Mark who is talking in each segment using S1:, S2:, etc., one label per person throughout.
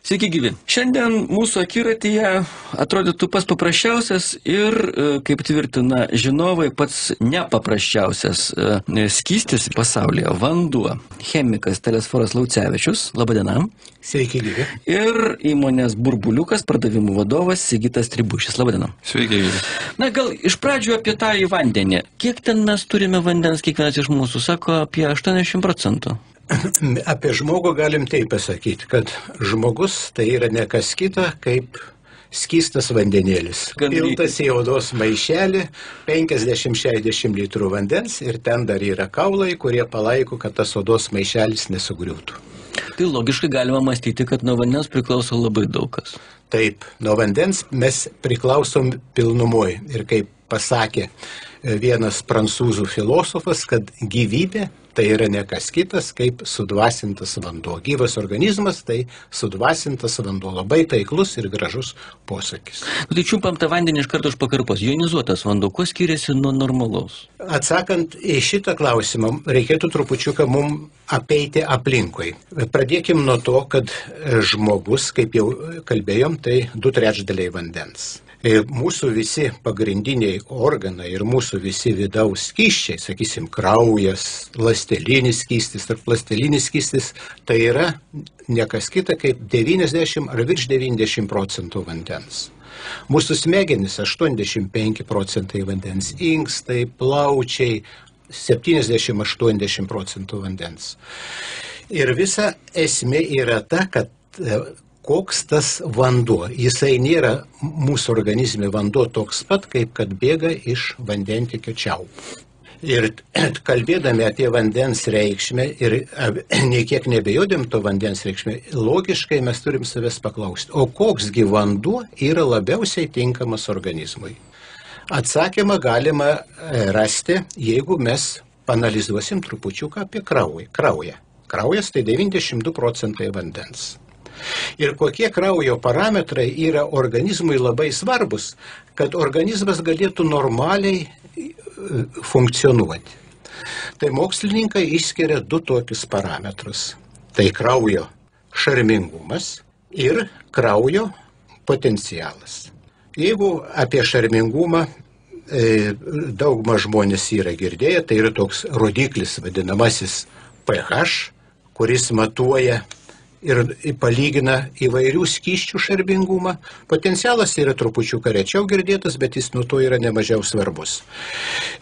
S1: Sveiki gyvi. Šiandien mūsų akiratyje atrodytų pats paprasčiausias ir, kaip tvirtina žinovai, pats nepaprasčiausias skystis pasaulyje – vanduo. Chemikas Telesforas Laucevičius. Labadiena.
S2: Sveiki gyvi.
S1: Ir įmonės Burbuliukas pardavimų vadovas Sigitas Tribušis. Labadiena.
S3: Sveiki gyvi.
S1: Na, gal iš pradžių apie tą į vandenį. Kiek ten mes turime vandens kiekvienas iš mūsų? Sako, apie 80%.
S2: Apie žmogų galim taip pasakyti, kad žmogus tai yra ne kas kita, kaip skystas vandenėlis. Piltas į odos maišelį, 50-60 litrų vandens ir ten dar yra kaulai, kurie palaiko, kad tas odos maišelis nesugriūtų.
S1: Tai logiškai galima mąstyti, kad nuo vandens priklauso labai daug kas.
S2: Taip, nuo vandens mes priklausom pilnumoj. Ir kaip pasakė vienas prancūzų filosofas, kad gyvybė tai yra ne kas kitas, kaip sudvasintas vanduo. Gyvas organizmas tai sudvasintas vanduo. Labai taiklus ir gražus posakis.
S1: Tai čiumpam tą vandenį iš karto iš pakarpos. Jonizuotas vanduo, kuo skiriasi nuo normalaus?
S2: Atsakant į šitą klausimą, reikėtų trupučiuką mums apeiti aplinkui. Pradėkim nuo to, kad žmogus, kaip jau kalbėjom, tai 2/3 vandens. Mūsų visi pagrindiniai organai ir mūsų visi vidaus skysčiai, sakysim, kraujas, ląstelinis skystis ir plastelinis skystis, tai yra nekas kita kaip 90 ar virš 90% vandens. Mūsų smegenys 85% vandens, inkstai, plaučiai 70-80% vandens. Ir visa esmė yra ta, kad koks tas vanduo. Jisai nėra mūsų organizme vanduo toks pat, kaip kad bėga iš vandentikio čiaupų. Ir kalbėdami apie vandens reikšmę ir niekiek nebejodėm to vandens reikšmę, logiškai mes turim savęs paklausti, o koksgi vanduo yra labiausiai tinkamas organizmui? Atsakymą galima rasti, jeigu mes panalizuosim trupučiuką apie kraują. Kraujas tai 92% vandens. Ir kokie kraujo parametrai yra organizmui labai svarbus, kad organizmas galėtų normaliai funkcionuoti. Tai mokslininkai išskiria 2 tokius parametrus. Tai kraujo šarmingumas ir kraujo potencialas. Jeigu apie šarmingumą daugmaž žmonės yra girdėję, tai yra toks rodiklis vadinamasis pH, kuris matuoja ir palygina įvairių skysčių šarmingumą. Potencialas yra trupučiuką rečiau girdėtas, bet jis nuo to yra nemažiau svarbus.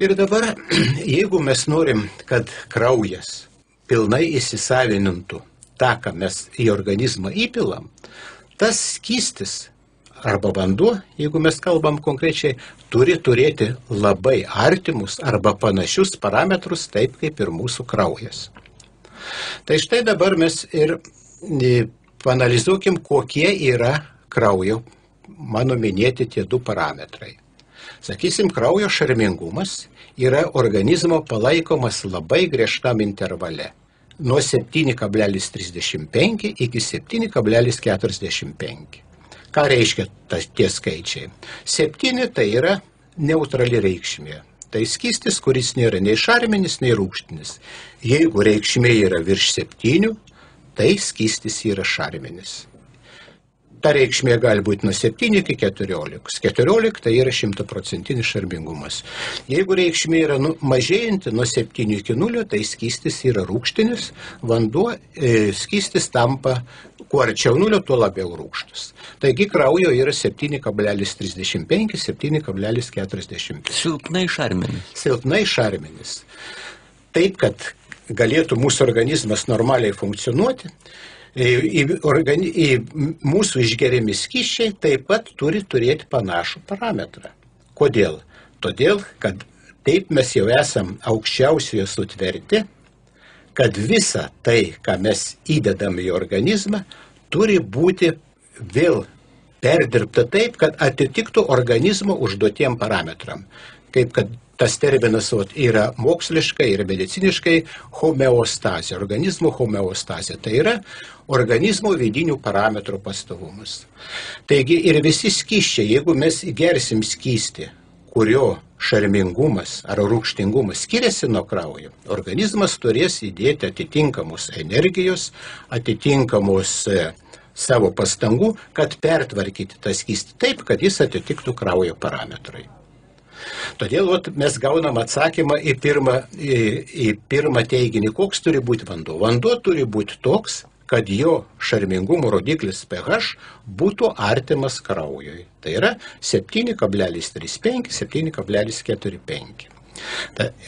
S2: Ir dabar, jeigu mes norim, kad kraujas pilnai įsisavinintų tą, ką mes į organizmą įpilam, tas skystis arba vanduo, jeigu mes kalbam konkrečiai, turi turėti labai artimus arba panašius parametrus, taip kaip ir mūsų kraujas. Tai štai dabar mes ir panalizuokim, kokie yra kraujo, mano minėti tie 2 parametrai. Sakysim, kraujo šarmingumas yra organizmo palaikomas labai griežtam intervale. Nuo 7,35 iki 7,45. Ką reiškia tie skaičiai? 7 tai yra neutrali reikšmė. Tai skystis, kuris nėra nei šarminis, nei rūgštinis. Jeigu reikšmė yra virš 7, tai skystis yra šarminis. Ta reikšmė gali būti nuo 7 iki 14. 14 tai yra 100% šarmingumas. Jeigu reikšmė yra mažėjanti nuo 7 iki 0, tai skystis yra rūgštinis. Vanduo skystis tampa, kuo arčiau 0, tuo labiau rūgštus. Taigi kraujo yra 7,35, 7,40.
S1: Silpnai šarminis.
S2: Silpnai šarminis. Taip, kad galėtų mūsų organizmas normaliai funkcionuoti, į mūsų išgeriami skysčiai taip pat turi turėti panašų parametrą. Kodėl? Todėl, kad taip mes jau esam aukščiausioje sutverti, kad visa tai, ką mes įdedam į organizmą, turi būti vėl perdirbta taip, kad atitiktų organizmo užduotiem parametram. Kaip kad tas terminas yra moksliškai ir mediciniškai homeostazė, organizmo homeostazė. Tai yra organizmo vidinių parametrų pastovumas. Taigi ir visi skysčiai, jeigu mes gersim skystį, kurio šarmingumas ar rūgštingumas skiriasi nuo kraujo, organizmas turės įdėti atitinkamos energijos, atitinkamos savo pastangų, kad pertvarkyti tą skystį taip, kad jis atitiktų kraujo parametrai. Todėl mes gaunam atsakymą į pirmą teiginį, koks turi būti vanduo. Vanduo turi būti toks, kad jo šarmingumo rodiklis pH būtų artimas kraujui. Tai yra 7,35, 7,45.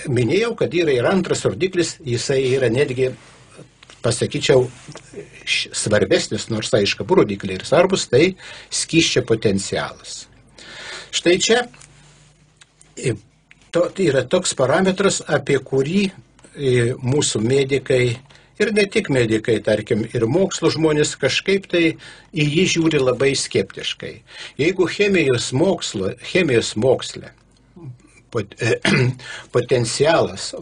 S2: Minėjau, kad yra ir antras rodiklis, jisai yra netgi, pasakyčiau, svarbesnis, nors aišku, abu rodikliai ir svarbus, tai skysčio potencialas. Štai čia yra toks parametras, apie kurį mūsų medikai ir ne tik medikai, tarkim, ir mokslo žmonės kažkaip tai į jį žiūri labai skeptiškai. Jeigu chemijos moksle potencialas,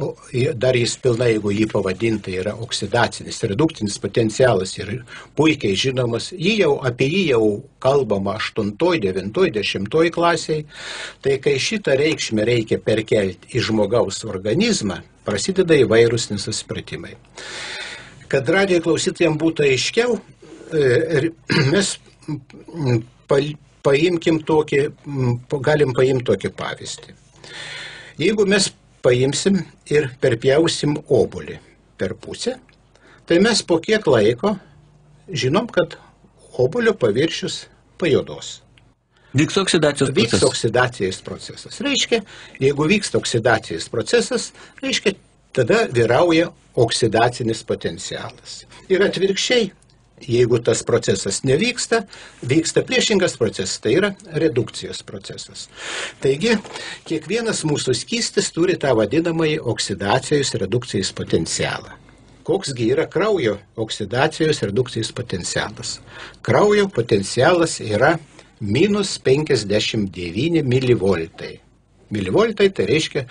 S2: dar jis pilnai, jeigu jį pavadinta, yra oksidacinis, redukcinis potencialas ir puikiai žinomas, apie jį jau kalbama 8, 9, 10 klasiai, tai kai šitą reikšmę reikia perkelti į žmogaus organizmą, prasideda įvairūs nesusipratimai. Kad radijo klausytojams būtų aiškiau, mes galim paimti tokį pavyzdį. Jeigu mes paimsim ir perpjausim obuolį per pusę, tai mes po kiek laiko žinom, kad obuolio paviršius pajuodos.
S1: Vyksta
S2: oksidacijos procesas. Reiškia, jeigu vyksta oksidacijos procesas, reiškia, tada vyrauja oksidacinis potencialas. Ir atvirkščiai, jeigu tas procesas nevyksta, vyksta priešingas procesas, tai yra redukcijos procesas. Taigi, kiekvienas mūsų skystis turi tą vadinamąjį oksidacijos redukcijos potencialą. Koksgi yra kraujo oksidacijos redukcijos potencialas? Kraujo potencialas yra minus 59 milivoltai. Milivoltai tai reiškia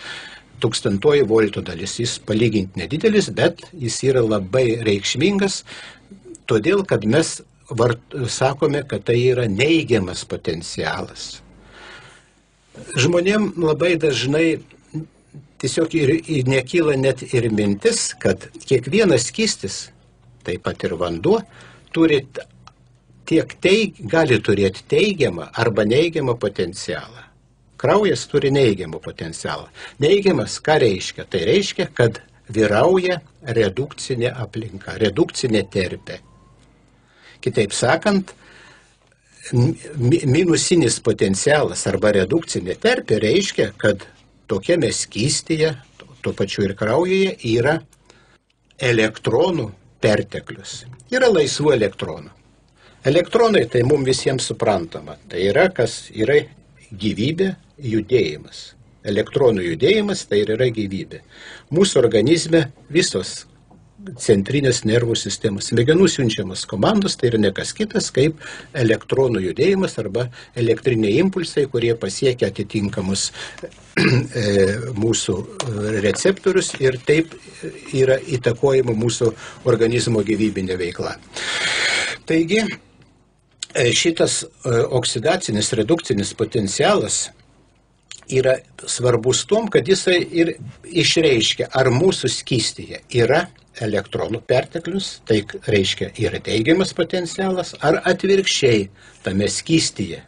S2: 1000 voltų dalis. Jis palyginti nedidelis, bet jis yra labai reikšmingas, todėl, kad mes sakome, kad tai yra neigiamas potencialas. Žmonėm labai dažnai tiesiog nekyla net ir mintis, kad kiekvienas skystis, taip pat ir vanduo, gali turėti teigiamą arba neigiamą potencialą. Kraujas turi neigiamą potencialą. Neigiamas ką reiškia? Tai reiškia, kad vyrauja redukcinė aplinka, redukcinė terpė. Kitaip sakant, minusinis potencialas arba redukcinė terpė reiškia, kad tokiame skystyje, tuo pačiu ir kraujuje, yra elektronų perteklius. Yra laisvų elektronų. Elektronai tai mums visiems suprantama. Tai yra, kas yra gyvybė, judėjimas. Elektronų judėjimas tai yra gyvybė. Mūsų organizme visos centrinės nervų sistemos smegenų siunčiamas komandos, tai yra ne kas kitas kaip elektronų judėjimas arba elektriniai impulsai, kurie pasiekia atitinkamus mūsų receptorius ir taip yra įtakojama mūsų organizmo gyvybinė veikla. Taigi, šitas oksidacinis redukcinis potencialas yra svarbus tom, kad jisai ir išreiškia, ar mūsų skystyje yra elektronų perteklius, tai reiškia yra teigiamas potencialas, ar atvirkščiai tame skystyje,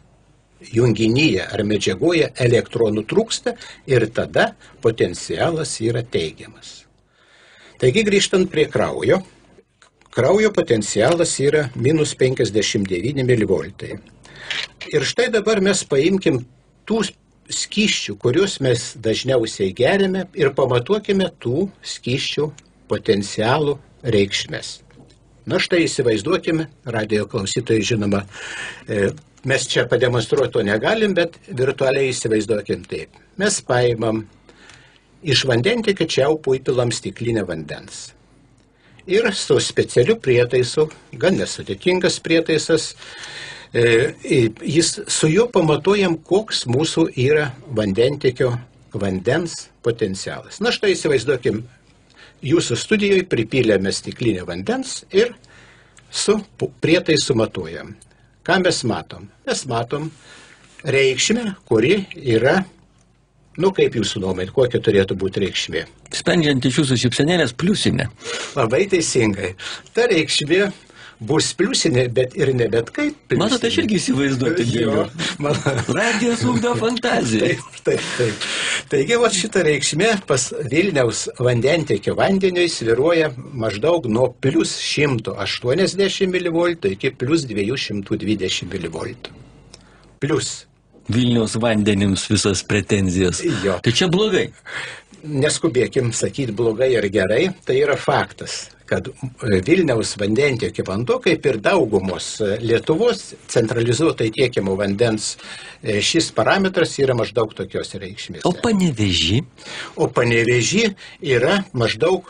S2: junginyje ar medžiagoje elektronų trūksta ir tada potencialas yra teigiamas. Taigi grįžtant prie kraujo, kraujo potencialas yra minus 59 milivoltai. Ir štai dabar mes paimkim tų skysčių, kuriuos mes dažniausiai geriame ir pamatuokime tų skysčių potencialų reikšmės. Na štai įsivaizduokime, radijo klausytojai žinoma, mes čia pademonstruoti to negalim, bet virtualiai įsivaizduokim taip. Mes paimam iš vandentikio čiaupų įpilam stiklinę vandens. Ir su specialiu prietaisu, gan nesudėtingas prietaisas, su juo pamatuojam, koks mūsų yra vandentikio vandens potencialas. Na štai įsivaizduokim, jūsų studijoje pripylėme stiklinę vandens ir su prietaisu matuojam. Ką mes matom? Mes matom reikšmę, kuri yra, kaip jūsų nuomonė, kokia turėtų būti reikšmė?
S1: Sprendžiant iš jūsų šypsenėlės pliusinė.
S2: Labai teisingai. Ta reikšmė bus pliusinė, bet ir ne bet kaip pliusinė.
S1: Matot, aš irgi įsivaizduoti galiu. Radijas ugdo fantaziją.
S2: Taip. Taigi, šita reikšmė pas Vilniaus vandentiekio vandeniui sviruoja maždaug nuo plius 180 mV iki plius 220 mV. Plius.
S1: Vilniaus vandenims visas pretenzijas.
S2: Jo.
S1: Tai čia blogai.
S2: Neskubėkim sakyti blogai ar gerai, tai yra faktas, kad Vilniaus vandentiekio vanduo, kaip ir daugumos Lietuvos centralizuotai tiekiamo vandens, šis parametras yra maždaug tokios reikšmės.
S1: O Panevėžy?
S2: O Panevėžy yra maždaug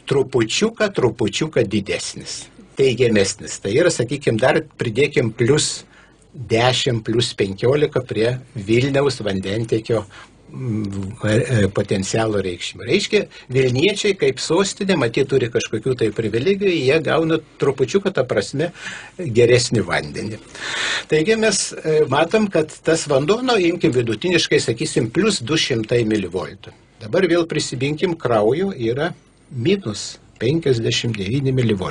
S2: trupučiuką didesnis, teigiamesnis. Tai yra, sakykime, dar pridėkim plius 10, plius 15 prie Vilniaus vandentiekio potencialo reikšmių. Reiškia, Vilniečiai kaip sostinė, matyt, turi kažkokių tai privilegijų, jie gauna trupučiuką, ta prasme, geresnį vandenį. Taigi mes matom, kad tas vanduo, imkim vidutiniškai, sakysim, plius 200 mV. Dabar vėl prisibinkim, kraujo yra minus 59 mV.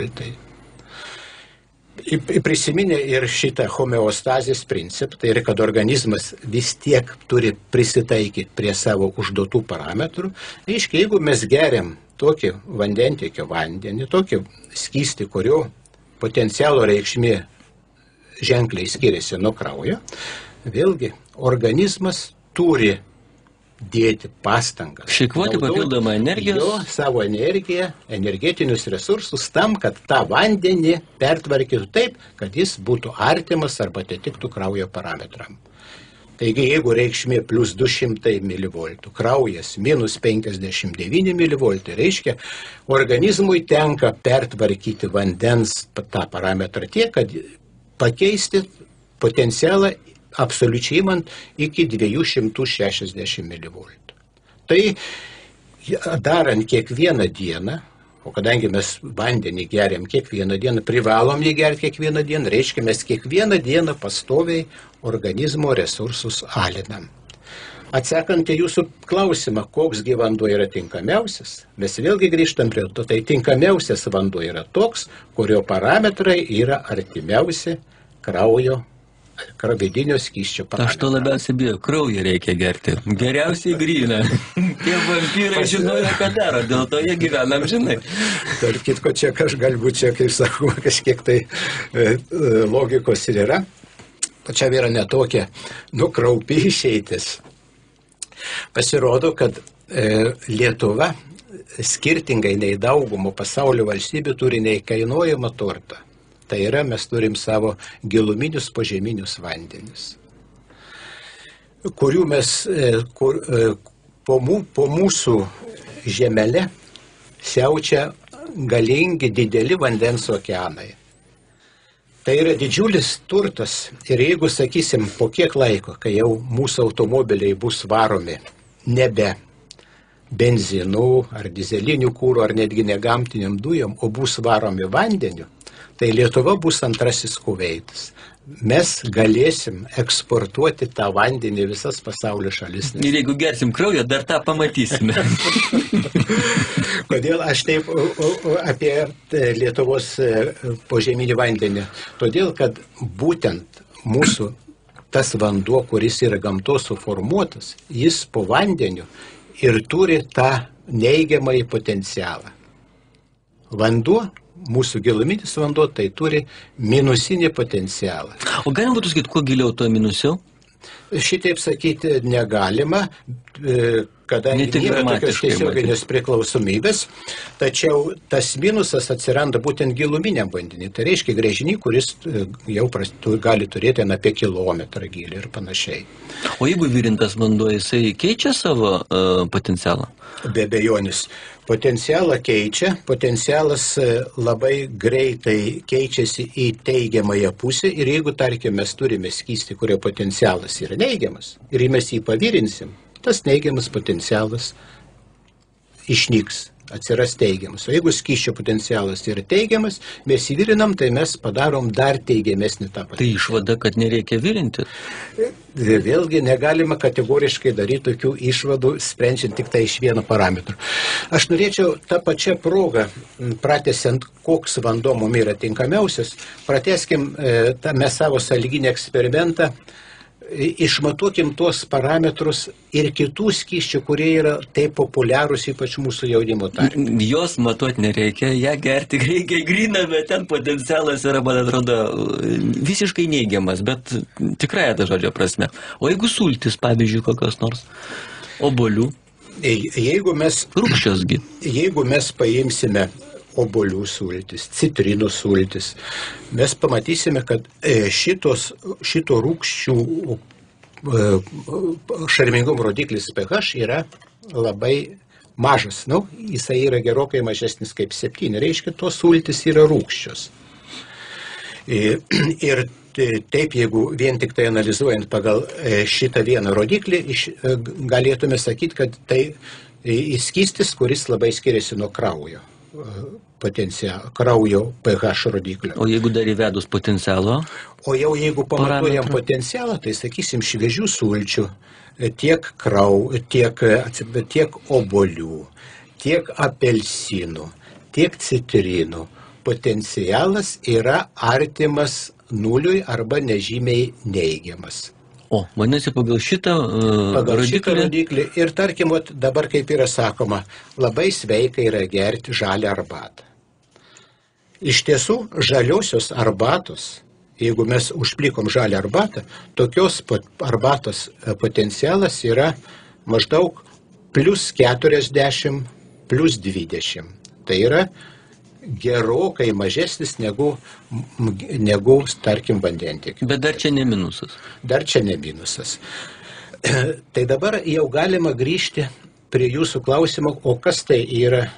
S2: Prisiminė ir šitą homeostazės principą, tai yra, kad organizmas vis tiek turi prisitaikyti prie savo užduotų parametrų. Reiškia, jeigu mes geriam tokį vandentiekio vandenį, tokį skystį, kurio potencialo reikšmė ženkliai skiriasi nuo kraujo, vėlgi organizmas turi dėti pastangas.
S1: Šeikvoti papildomą energiją.
S2: Savo energiją, energetinius resursus tam, kad tą vandenį pertvarkytų taip, kad jis būtų artimas arba atitiktų kraujo parametram. Taigi, jeigu reikšmė plus 200 mV, kraujas minus 59 mV, reiškia, organizmui tenka pertvarkyti vandens tą parametrą tiek, kad pakeisti potencialą absoliučiai imant iki 260 mV. Tai darant kiekvieną dieną, o kadangi mes vandenį geriam kiekvieną dieną, privalom jį gerti kiekvieną dieną, reiškia, mes kiekvieną dieną pastoviai organizmo resursus alinam. Atsakant į jūsų klausimą, koksgi vanduo yra tinkamiausias, mes vėlgi grįžtam prie to, tai tinkamiausias vanduo yra toks, kurio parametrai yra artimiausi kraujo vidinio skysčio parametrai.
S1: Aš to labiausiai bijau, kraują reikia gerti. Geriausiai gryną. Tie vampyrai žinojo, ką daro, dėl to jie gyvena amžinai.
S2: Tarp kitko, čia galbūt čia, kaip sakoma, kažkiek tai logikos ir yra. Čia yra netokia kraupi išeitis. Pasirodo, kad Lietuva skirtingai nei daugumų pasaulio valstybių turi neįkainojamą turtą. Tai yra, mes turim savo giluminius požeminius vandenis, kurių mes po mūsų žemele siaučia galingi dideli vandens okeanai. Tai yra didžiulis turtas ir jeigu, sakysim, po kiek laiko, kai jau mūsų automobiliai bus varomi nebe benzinų ar dizelinių kūrų ar netgi negamtiniam dujom, o bus varomi vandeniu, tai Lietuva bus antrasis Kuveitas. Mes galėsim eksportuoti tą vandenį visas pasaulio šalis.
S1: Ir jeigu gersim kraują, dar tą pamatysime.
S2: Kodėl aš taip apie Lietuvos požeminį vandenį? Todėl, kad būtent mūsų tas vanduo, kuris yra gamtos suformuotas, jis po vandeniu ir turi tą neigiamąjį potencialą. Vanduo, mūsų giluminis vanduo, tai turi minusinį potencialą.
S1: O galima būtų sakyti, kuo giliau, to minusiau?
S2: Šitaip sakyti negalima, kadangi nėra tokios tiesioginės priklausomybės, tačiau tas minusas atsiranda būtent giluminiam vandenį. Tai reiškia gręžinį, kuris jau gali turėti apie kilometrą gilį ir panašiai.
S1: O jeigu virintas vanduo, jisai keičia savo potencialą?
S2: Be abejonės. Potencialą keičia, potencialas labai greitai keičiasi į teigiamąją pusę ir jeigu, tarkim, mes turime skystį, kurio potencialas yra neigiamas ir mes jį pavirinsim, tas neigiamas potencialas išnyks. atsiras teigiamas. O jeigu skysčio potencialas yra teigiamas, mes įvirinam, tai mes padarom dar teigiamesnį tą potencialą.
S1: Tai išvada, kad nereikia virinti.
S2: Vėlgi negalima kategoriškai daryti tokių išvadų, sprendžiant tik tai iš vieno parametro. Aš norėčiau tą pačią progą, pratęsiant, koks vanduo mums yra tinkamiausias, pratęskim mes savo sąlyginį eksperimentą, išmatuokim tuos parametrus ir kitų skysčių, kurie yra taip populiarūs, ypač mūsų jaunimo tarpe.
S1: Jos matuoti nereikia, ją gerti reikia gryną, bet ten potencialas yra, man atrodo, visiškai neigiamas, bet tikrai tą žodžio prasme. O jeigu sultis, pavyzdžiui, kokios nors obuolių? Rūgščiosgi.
S2: Jeigu mes paimsime obuolių sultis, citrinų sultis, mes pamatysime, kad šito rūgščių šarmingumo rodiklis pH yra labai mažas. Jisai yra gerokai mažesnis kaip 7, reiškia, tos sultis yra rūgščios. Ir taip, jeigu vien tik tai analizuojant pagal šitą vieną rodiklį, galėtume sakyti, kad tai skystis, kuris labai skiriasi nuo kraujo pH rodiklio.
S1: O jeigu dar įvedus potencialo?
S2: O jau jeigu pamatuojam potencialą, tai sakysim šviežių sulčių, tiek obuolių, tiek apelsinų, tiek citrinų. Potencialas yra artimas nuliui arba nežymiai neigiamas.
S1: O, vadinasi, pagal šitą
S2: rodiklį. Ir tarkim, dabar kaip yra sakoma, labai sveika yra gerti žalią arbatą. Iš tiesų, žaliosios arbatos, jeigu mes užplikom žalią arbatą, tokios arbatos potencialas yra maždaug plus 40, plus 20. Tai yra gerokai mažesnis negu tarkim, vandentiekio.
S1: Bet dar čia ne minusas.
S2: Dar čia ne minusas. Tai dabar jau galima grįžti prie jūsų klausimo, o kas tai yra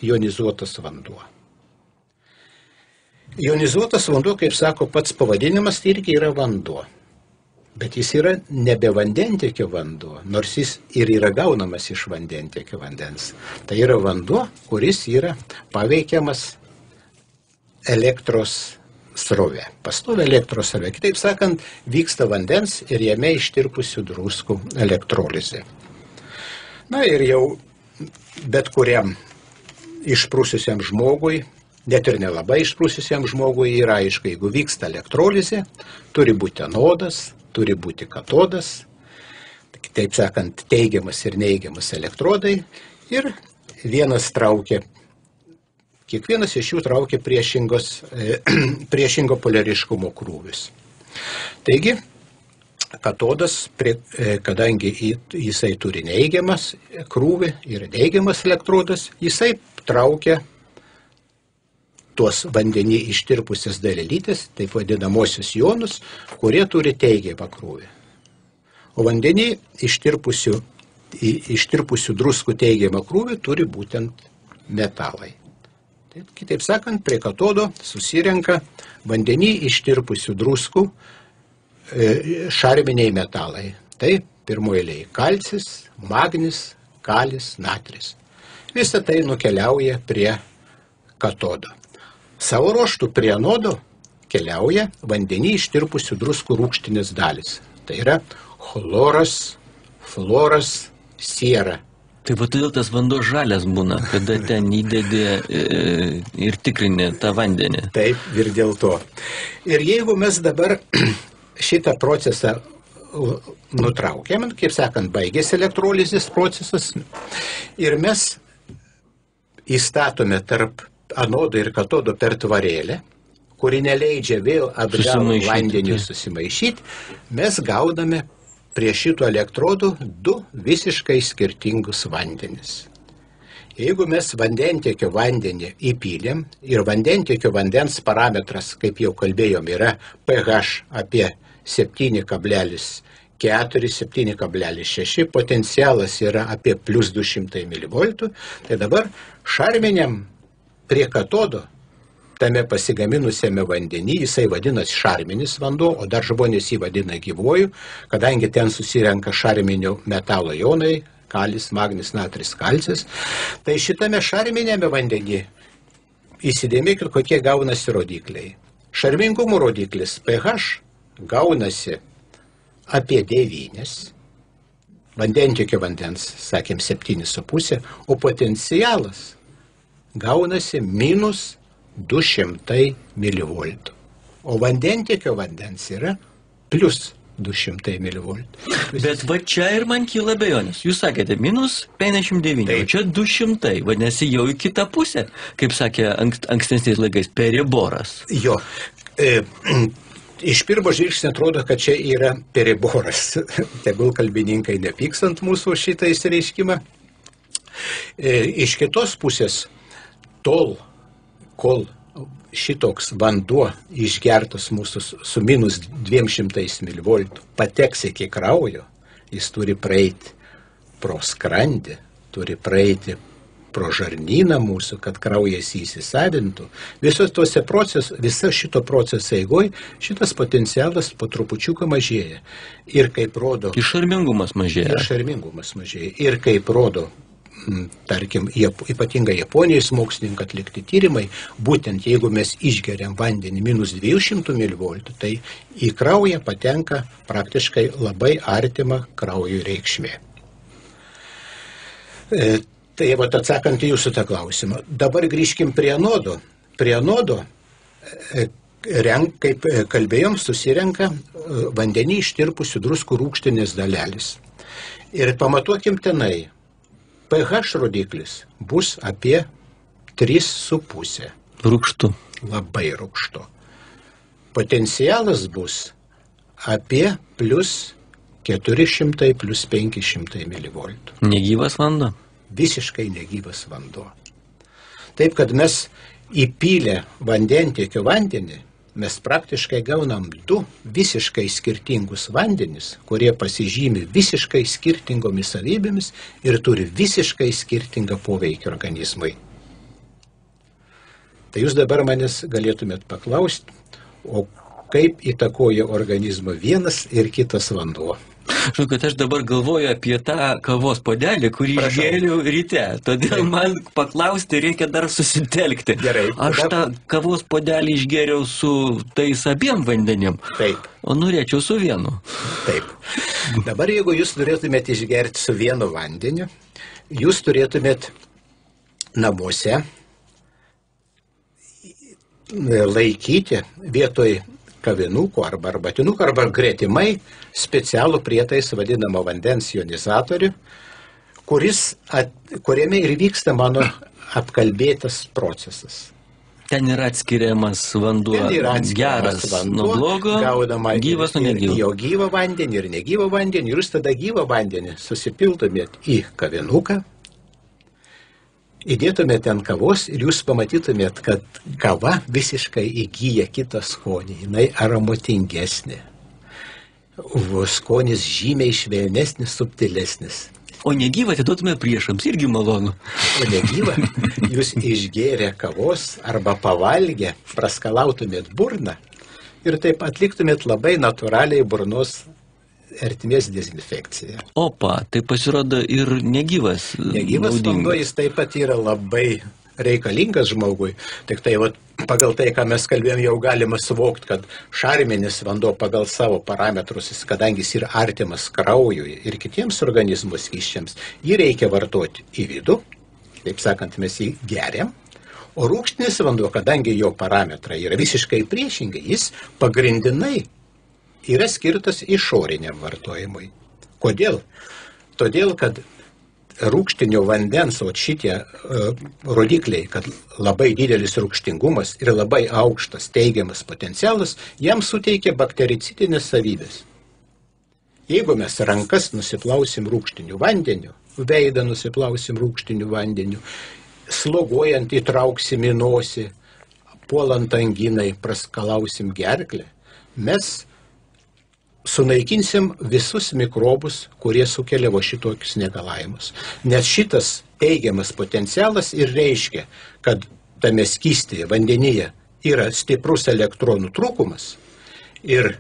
S2: jonizuotas vanduo. Jonizuotas vanduo, kaip sako pats pavadinimas, tai irgi yra vanduo. Bet jis yra nebe vandentiekio vanduo, nors jis ir yra gaunamas iš vandentiekio vandens. Tai yra vanduo, kuris yra paveikiamas elektros srovė. Pastovi elektros srovė. Kitaip sakant, vyksta vandens ir jame ištirpusių druskų elektrolizė. Na ir jau bet kuriam išprususiam žmogui, net ir nelabai išprususiam žmogui yra aišku, jeigu vyksta elektrolizė, turi būti anodas, turi būti katodas, kitaip sakant, teigiamas ir neigiamas elektrodai ir kiekvienas iš jų traukia priešingo polariškumo krūvius. Taigi, katodas, kadangi jisai turi neigiamas krūvį ir neigiamas elektrodas, jisai traukia tuos vandenį ištirpusias dalelytės, taip vadinamosius jonus, kurie turi teigiamą krūvį. O vandenį ištirpusių druskų teigiamą krūvį turi būtent metalai. Tai, kitaip sakant, prie katodo susirenka vandenį ištirpusių druskų šarminiai metalai. Tai pirmoje eilėje kalcis, magnis, kalis, natris. Visa tai nukeliauja prie katodo. Savo ruožtų prie anodo keliauja vandenį ištirpusių druskų rūgštinės dalis. Tai yra chloras, fluoras, siera.
S1: Tai va todėl tas vanduo žalias būna, kada ten įdedi ir tikrini tą vandenį.
S2: Taip, ir dėl to. Ir jeigu mes dabar šitą procesą nutraukėm, kaip sakant, baigėsi elektrolizės procesas, ir mes įstatome tarp anodo ir katodo per tvarėlę, kuri neleidžia vėl atgal vandeniui susimaišyti, mes gaudame prie šito elektrodų du visiškai skirtingus vandenis. Jeigu mes vandentiekio vandenį įpylėm ir vandentiekio vandens parametras, kaip jau kalbėjom, yra pH apie 7,4, 7,6, potencialas yra apie plus 200 mV, tai dabar šarminiam prie katodo, tame pasigaminusiame vandenį, jisai vadinasi šarminis vanduo, o dar žmonės jį vadina gyvuoju, kadangi ten susirenka šarminio metalo jonai, kalis, magnis, natris, kalcis. Tai šitame šarminėme vandenyje įsidėmėkit, kokie gaunasi rodikliai. Šarmingumo rodiklis pH gaunasi apie 9, vandentiekio vandens, sakėm, 7,5, o potencialas gaunasi minus 200 mV. O vandentiekio vandens yra plus 200 mV.
S1: Bet va čia ir man kyla abejonės. Jūs sakėte, minus 59, o čia 200, vadinasi jau į kitą pusę, kaip sakė ankstesniais laikais, periboras.
S2: Jo, iš pirmo žvilgsnio atrodo, kad čia yra periboras. Tegul kalbininkai nepyks ant mūsų šitą įsireiškimą. Iš kitos pusės, tol, kol šitoks vanduo išgertas mūsų su minus 200 mV pateks iki kraujo, jis turi praeiti pro skrandį, turi praeiti pro žarnyną mūsų, kad kraujas įsisavintų. Visa šito proceso eigoj šitas potencialas po trupučiuką mažėja. Ir kaip rodo...
S1: Išarmingumas mažėja.
S2: Išarmingumas mažėja. Ir kaip rodo, tarkim, ypatingai Japonijos mokslininkai atlikti tyrimai, būtent jeigu mes išgeriam vandenį minus 200 mV, tai į kraują patenka praktiškai labai artima kraujui reikšmė. Tai atsakant į jūsų tą klausimą. Dabar grįžkim prie anodo. Prie anodo, kaip kalbėjom, susirenka vandenį ištirpusių druskų rūgštinės dalelės. Ir pamatuokim tenai. pH rodiklis bus apie 3,5.
S1: Rūgštu.
S2: Labai rūgštu. Potencialas bus apie plus 400, plus 500 mV.
S1: Negyvas vanduo?
S2: Visiškai negyvas vanduo. Taip, kad mes įpylę vandentiekio vandenį, mes praktiškai gaunam 2 visiškai skirtingus vandenis, kurie pasižymi visiškai skirtingomis savybėmis ir turi visiškai skirtingą poveikį organizmui. Tai jūs dabar manęs galėtumėt paklausti, o kaip įtakoja organizmą vienas ir kitas vanduo?
S1: Žinau, kad aš dabar galvoju apie tą kavos puodelį, kurį išgėriau ryte. Todėl man paklausti reikia dar susitelkti.
S2: Gerai.
S1: Aš tą kavos puodelį išgėriau su tais abiem vandenim.
S2: Taip.
S1: O norėčiau su vienu.
S2: Taip. Dabar jeigu jūs turėtumėte išgerti su vienu vandeniu, jūs turėtumėt namuose laikyti vietoj kavinukų arba arbatinukų arba gretimai specialų prietaisą vadinamą vandens ionizatorių, kuriame ir vyksta mano apkalbėtas procesas.
S1: Ten yra atskiriamas vanduo geras nuo blogo, gyvas nuo negyvo.
S2: Jo gyvą vandenį ir negyvą vandenį. Ir jūs tada gyvą vandenį susipiltumėt į kavinuką, įdėtumėt ten kavos ir jūs pamatytumėt, kad kava visiškai įgyja kitą skonį. Jinai aromatingesnė. Skonis žymiai švelnesnis, subtilesnis.
S1: O negyvą atiduotume priešams, irgi malonu.
S2: O negyvą jūs išgėrę kavos arba pavalgę praskalautumėt burną ir taip atliktumėt labai natūraliai burnos ertmės dezinfekcija.
S1: Opa, tai pasirodo ir negyvas.
S2: Negyvas vanduo, jis taip pat yra labai reikalingas žmogui. Tik tai pagal tai, ką mes kalbėjom, jau galima suvokti, kad šarminis vanduo pagal savo parametrus, kadangi jis yra artimas kraujui ir kitiems organizmų skysčiams, jį reikia vartoti į vidų, taip sakant, mes jį geriam. O rūgštinis vanduo, kadangi jo parametrai yra visiškai priešingai, jis pagrindinai yra skirtas išoriniam vartojimui. Kodėl? Todėl, kad rūgštinio vandens, o šitie rodikliai, kad labai didelis rūgštingumas ir labai aukštas teigiamas potencialas, jam suteikia baktericidinės savybės. Jeigu mes rankas nusiplausim rūgštiniu vandeniu, veidą nusiplausim rūgštiniu vandeniu, slogojant įtrauksim į nosį, puolant anginai, praskalausim gerklę, mes sunaikinsim visus mikrobus, kurie sukelia šitokius negalavimus. Nes šitas teigiamas potencialas ir reiškia, kad tame skystyje, vandenyje yra stiprus elektronų trūkumas ir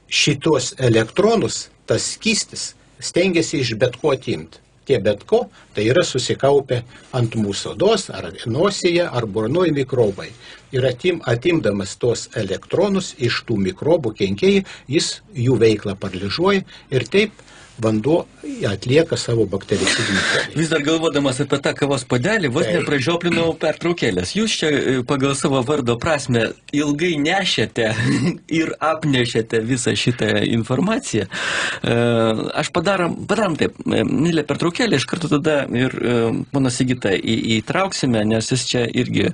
S2: šitos elektronus tas skystis stengiasi iš bet ko atimti. tie bet ko, tai yra susikaupę ant mūsų odos, ar nosyje, ar burnoje mikrobai. Ir atimdamas tos elektronus iš tų mikrobų kenkėjų, jis jų veiklą paralyžiuoja ir taip vanduo atlieka savo baktericidinį poveikį.
S1: Vis dar galvodamas apie tą kavos puodelį, vos nepražioplinau pertraukėlės. Jūs čia pagal savo vardo prasme ilgai nešėte ir apnešėte visą šitą informaciją. Aš padarom taip, nėlė pertraukėlė, iš karto tada ir poną Sigitą įtrauksime, nes jis čia irgi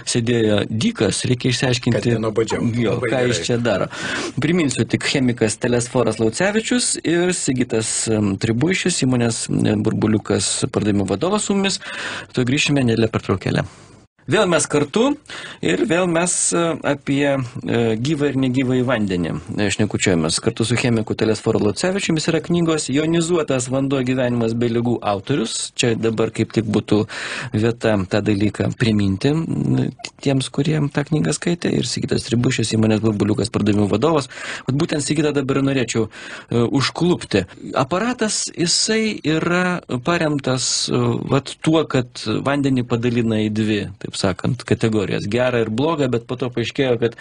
S1: sėdėjo dykas, reikia išsiaiškinti, ką jis čia daro. Priminsiu tik chemikas Telesforas Laucevičius ir Sigitas Tribuišis, įmonės Burbuliukas pardavimų vadovas su mumis. Tu grįšime nedidelę pertraukėlę. Vėl mes kartu ir vėl mes apie gyvą ir negyvą į vandenį šnekučiuojamės. Kartu su chemiku Telesforu Laucevičiumi yra knygos Jonizuotas vanduo gyvenimas be ligų autorius. Čia dabar kaip tik būtų vieta tą dalyką priminti tiems, kurie tą knygą skaitė. Ir Sigitas Tribušis, įmonės Burbuliukas pardavimų vadovas. Būtent Sigitą dabar norėčiau užklupti. Aparatas, jisai yra paremtas tuo, kad vandenį padalina į dvi, taip sakant, kategorijas. Gerą ir blogą, bet po to paaiškėjo, kad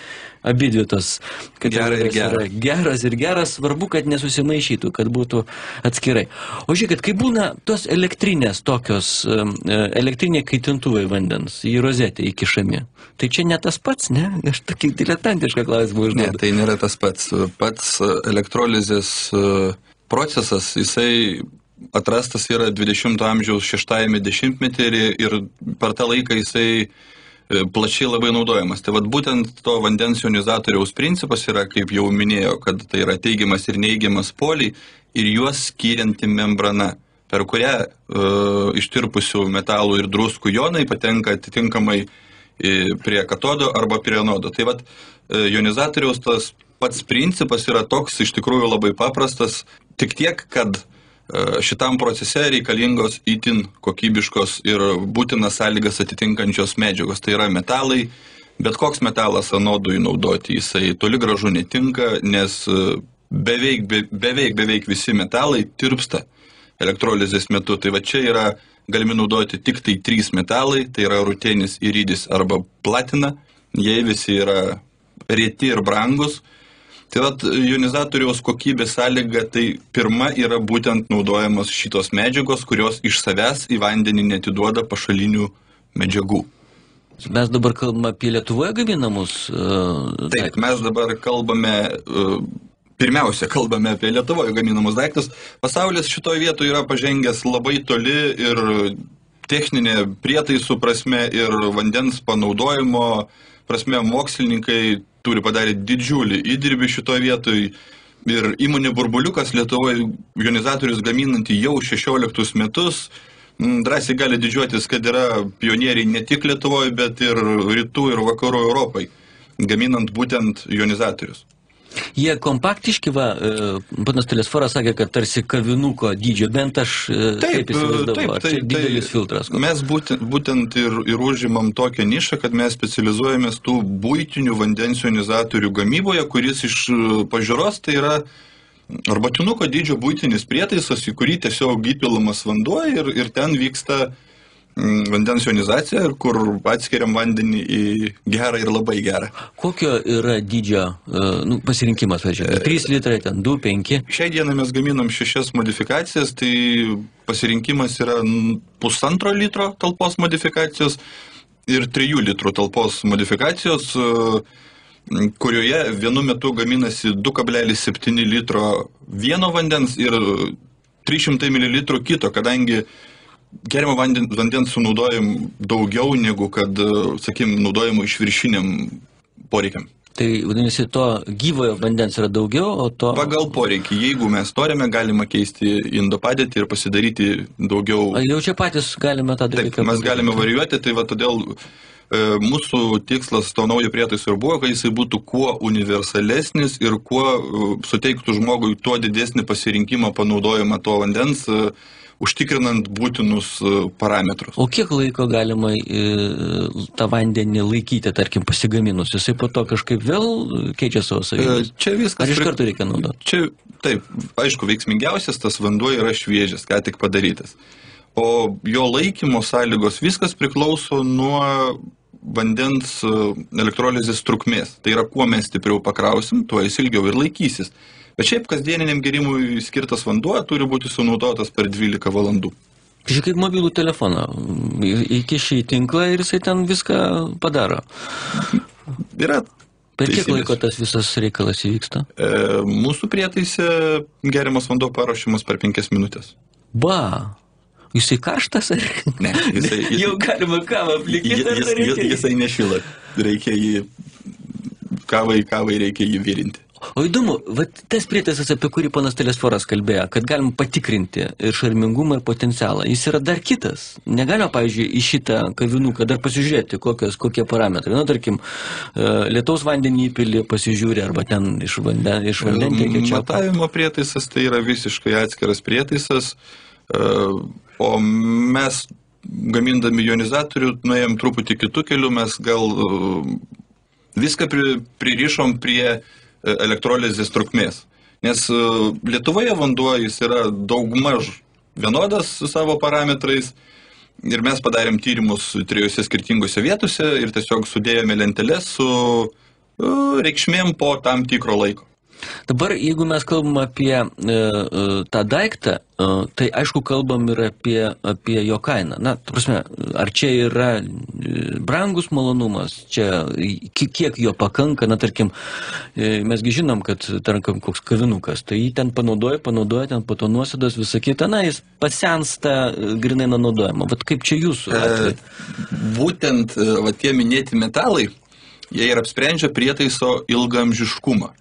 S1: abidvi tos kategorijos yra geras ir geras. Svarbu, kad nesusimaišytų, kad būtų atskirai. O žiūrėkit, kai būna tos elektrinės tokios, elektriniai kaitintuvai vandens, į rozetę įkišami, tai čia ne tas pats, ne? Aš tokį diletantišką klausimą užduodu.
S3: Ne, tai nėra tas pats. Pats elektrolizės procesas, jisai atrastas yra 20 amžiaus 6-ame dešimtmetyje ir per tą laiką jisai plačiai labai naudojamas. Tai būtent to vandens jonizatoriaus principas yra, kaip jau minėjau, kad tai yra teigiamas ir neigiamas poliai ir juos skirianti membrana, per kurią ištirpusių metalų ir druskų jonai patenka atitinkamai prie katodo arba prie anodo. Tai jonizatoriaus tas pats principas yra toks iš tikrųjų labai paprastas, tik tiek, kad šitam procese reikalingos itin kokybiškos ir būtinas sąlygas atitinkančios medžiagos. Tai yra metalai, bet koks metalas anodui naudoti, jisai toli gražu netinka, nes beveik visi metalai tirpsta elektrolizės metu. Tai čia yra galimi naudoti tik tai 3 metalai, tai yra rutenis, iridis arba platina. Jie visi yra reti ir brangus. Tai jonizatoriaus kokybės sąlyga, tai pirma yra būtent naudojamos šitos medžiagos, kurios iš savęs į vandenį netiduoda pašalinių medžiagų.
S1: Mes dabar kalbame apie Lietuvoje gaminamus?
S3: Taip, mes dabar pirmiausia kalbame apie Lietuvoje gaminamus daiktus. Pasaulis šitoje vietoje yra pažengęs labai toli ir techninė prietaisų prasme ir vandens panaudojimo prasme mokslininkai turi padaryti didžiulį įdirbį šitoje vietoje ir įmonė Burbuliukas Lietuvoje jonizatorius gaminantį jau 16 metus drąsiai gali didžiuotis, kad yra pionieriai ne tik Lietuvoje, bet ir rytų ir vakarų Europai, gaminant būtent jonizatorius.
S1: Jie kompaktiški, panas Telesforas sakė, kad tarsi kavinuko dydžio, bent aš taip įsivaizdavau, ar čia didelis filtras?
S3: Mes būtent ir užimam tokią nišą, kad mes specializuojamės tų buitinių vandens jonizatorių gamyboje, kuris iš pažiūros tai yra arbatinuko dydžio buitinis prietaisas, į kurį tiesiog įpilamas vanduo ir ten vyksta vandens jonizacija, kur atskiriam vandenį į gerą ir labai gerą.
S1: Kokio yra dydžio pasirinkimas? 3 litrai, 2, 5?
S3: Šiai dieną mes gaminam 6 modifikacijas, tai pasirinkimas yra 1,5 litro talpos modifikacijos ir 3 litrų talpos modifikacijos, kurioje vienu metu gaminasi 2,7 litro vieno vandens ir 300 ml kito, kadangi geriamo vandens sunaudojam daugiau negu kad, naudojimo išviršiniam poreikiam.
S1: Tai, vadinasi, to gyvojo vandens yra daugiau, o to...
S3: Pagal poreikį. Jeigu mes norime, galima keisti indo padėtį ir pasidaryti daugiau...
S1: Jau čia patys galime tą dalyką...
S3: Taip, mes galime varijuoti, tai todėl mūsų tikslas to naujo prietaiso ir buvo, kad jisai būtų kuo universalesnis ir kuo suteiktų žmogui tuo didesnį pasirinkimą panaudojimą to vandens, užtikrinant būtinus parametrus.
S1: O kiek laiko galima tą vandenį laikyti, tarkim, pasigaminus? Jisai po to kažkaip vėl keičia savo savybes?
S3: Čia viskas...
S1: Ar iš karto reikia naudoti?
S3: Čia Taip, aišku, veiksmingiausias tas vanduo yra šviežias, ką tik padarytas. O jo laikymo sąlygos viskas priklauso nuo vandens elektrolizės trukmės. Tai yra, kuo mes stipriau pakrausim, tuo jis ilgiau ir laikysis. Bet šiaip kasdieniniam gerimui skirtas vanduo turi būti sunaudotas per 12 valandų.
S1: Tai kaip mobilų telefoną. Įkiši į tinklą ir jisai ten viską padaro.
S3: Yra
S1: Per kiek
S3: teisybės.
S1: laiko tas visas reikalas įvyksta?
S3: Mūsų prietaise geriamas vanduo paruošiamas per 5 minutės.
S1: Ba, jisai karštas ar?
S3: Ne, jisai...
S1: Jau galima kavą aplikyti, ar dar reikia?
S3: Jisai nešyla. Reikia jį... Kavai reikia jį virinti.
S1: O įdomu, vat tas prietaisas, apie kurį ponas Telesforas kalbėjo, kad galim patikrinti ir šarmingumą, ir potencialą, jis yra dar kitas. Negalima, pavyzdžiui, į šitą kavinuką dar pasižiūrėti, kokie parametrai. Na, tarkim, lietaus vandenį įpilį pasižiūrė, arba ten iš vandentiekio čia.
S3: Matavimo prietaisas tai yra visiškai atskiras prietaisas, o mes, gamindami ionizatorių, nuėjom truputį kitų kelių, mes gal viską pririšom prie elektrolizės trukmės. Nes Lietuvoje vanduo jis yra daugmaž vienodas su savo parametrais ir mes padarėm tyrimus 3 skirtingose vietose ir tiesiog sudėjome lenteles su reikšmėm po tam tikro laiko.
S1: Dabar, jeigu mes kalbam apie tą daiktą, tai aišku kalbam ir apie jo kainą. Na, ta prasme, ar čia yra brangus malonumas, čia kiek jo pakanka, na, tarkim, mesgi žinom, kad, tarkim, koks kavinukas, tai jį ten panaudoja, ten po to nuosėdos, visą kitą, na, jis pasensta grinai naudojama. Vat kaip čia jūsų atveju?
S3: Būtent tie minėti metalai, jie ir apsprendžia prietaiso ilgaamžiškumą.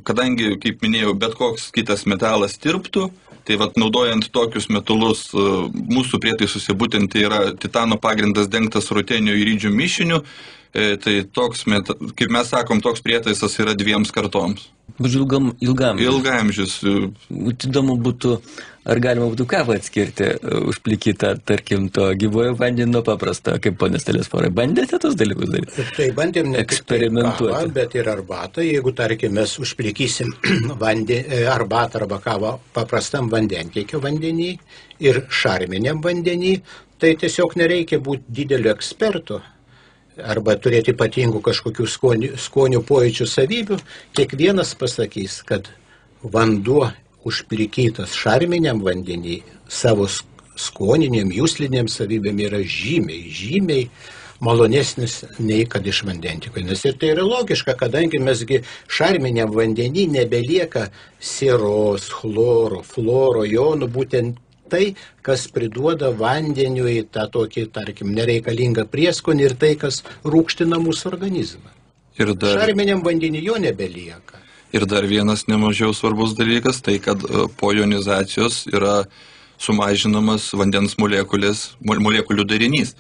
S3: Kadangi, kaip minėjau, bet koks kitas metalas tirptų, tai naudojant tokius metalus mūsų prietaisuose būtent tai yra titano pagrindas dengtas rutenio įrydžių mišiniu, tai toks, kaip mes sakom, toks prietaisas yra 2 kartoms.
S1: Ilgamžius.
S3: Ilgamžius.
S1: Įdomu būtų, ar galima būtų kavą atskirti užplikytą, tarkim, to gyvojo vandenį nuo paprasto, kaip ponas Telesforai. Bandėte tos dalykus daryti?
S2: Tai bandėm ne tik tai
S1: eksperimentuoti,
S2: kavą, bet ir arbatą. Jeigu, tarkim, mes užplikysim arbatą arba kavą paprastam vandentiekio vandenį ir šarminiam vandenį, tai tiesiog nereikia būti dideliu ekspertu arba turėti ypatingų kažkokių skonių pojūčių savybių. Kiekvienas pasakys, kad vanduo užplikytas šarminiam vandenį savo skoniniam, jūsliniam savybėm yra žymiai malonesnis nei kad iš vandentiekio. Nes ir tai yra logiška, kadangi mesgi šarminiam vandenį nebelieka sieros, chloro, fluoro, jonų, būtent tai, kas priduoda vandeniui tą tokį, tarkim, nereikalingą prieskonį ir tai, kas rūgština mūsų organizmą. Šarminiam vandenį jo nebelieka.
S3: Ir dar vienas nemažiau svarbus dalykas, tai kad po ionizacijos yra sumažinamas vandens molekulių darinys.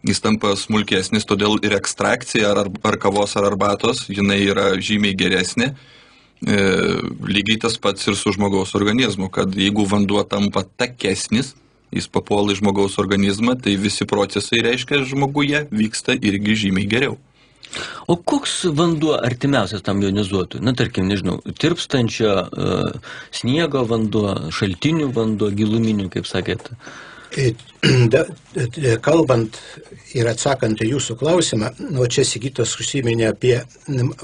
S3: Jis tampa smulkesnis, todėl ir ekstrakcija ar kavos ar arbatos, jinai yra žymiai geresnė. Lygiai tas pats ir su žmogaus organizmu, kad jeigu vanduo tampa takesnis, jis papuola į žmogaus organizmą, tai visi procesai, reiškia, žmoguje vyksta irgi žymiai geriau.
S1: O koks vanduo artimiausias tam ionizuotui? Na, tarkim, nežinau, tirpstančio sniego vanduo, šaltinių vanduo, giluminių, kaip sakėte?
S2: Kalbant ir atsakant į jūsų klausimą, o čia Sigitas užsiminė apie